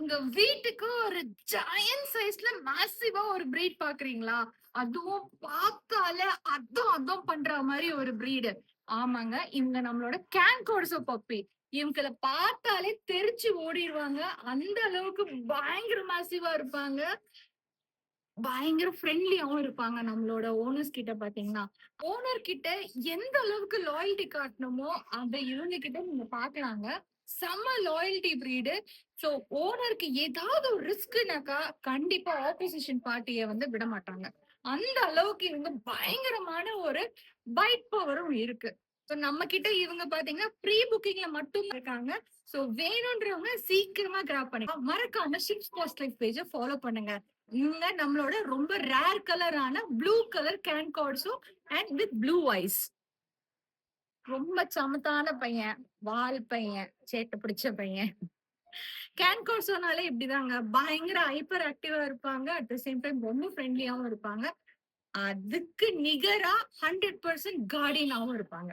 உங்க வீட்டுக்கு ஒரு ஜாயன்ட் சைஸ்ல மேசிவா ஒரு பிரீட் பாக்குறீங்களா? அதுவும் பார்த்தாலே அதான் அதான் பண்ற மாதிரி ஒரு பிரீடு. ஆமாங்க, இவங்க நம்மளோட கேன் கோர்சோ பப்பி. இவங்கள பார்த்தாலே தெரிச்சு ஓடிடுவாங்க. அந்த அளவுக்கு பயங்கர மேசிவா இருப்பாங்க. பயங்கர ஃப்ரெண்ட்லியாவும் இருப்பாங்க நம்மளோட ஓனர்ஸ் கிட்ட பாத்தீங்கன்னா. ஓனர் கிட்ட எந்த அளவுக்கு லாயல்டி காட்டணுமோ, அத இவங்க கிட்ட நீங்க பாக்கலாங்க. செம்ம லாயல்டி பிரீடு. சோ ஓனருக்கு ஏதாவது ஒரு ரிஸ்க்னாக்கா கண்டிப்பா ஆப்போசிஷன் பார்ட்டிய வந்து விட மாட்டாங்க. அந்த அளவுக்கு இவங்க பயங்கரமான ஒரு பைட் பவரும் இருக்கு. சோ நம்ம கிட்ட இவங்க பாத்தீங்கன்னா ப்ரீ புக்கிங்ல மட்டும் இருக்காங்க. சோ வேணும்ன்றவங்க சீக்கிரமா கிராப் பண்ணி மறக்காம ஷிப்ஸ் பாஸ்ட் லைஃப் பேஜ ஃபாலோ பண்ணுங்க. இவங்க நம்மளோட ரொம்ப ரேர் கலரான ப்ளூ கலர் கேன் கார்ட்ஸும் அண்ட் வித் ப்ளூ ஐஸ். ரொம்ப சமத்தான பையன், வால் பையன், சேட்டை பிடிச்ச பையன். கேன் கார்ட் சொன்னாலே இப்படிதாங்க, பயங்கர ஹைப்பர் ஆக்டிவா இருப்பாங்க. அட் த சேம் டைம் ரொம்ப ஃப்ரெண்ட்லியாவும் இருப்பாங்க. அதுக்கு நிகரா 100% கார்டியனாவும் இருப்பாங்க.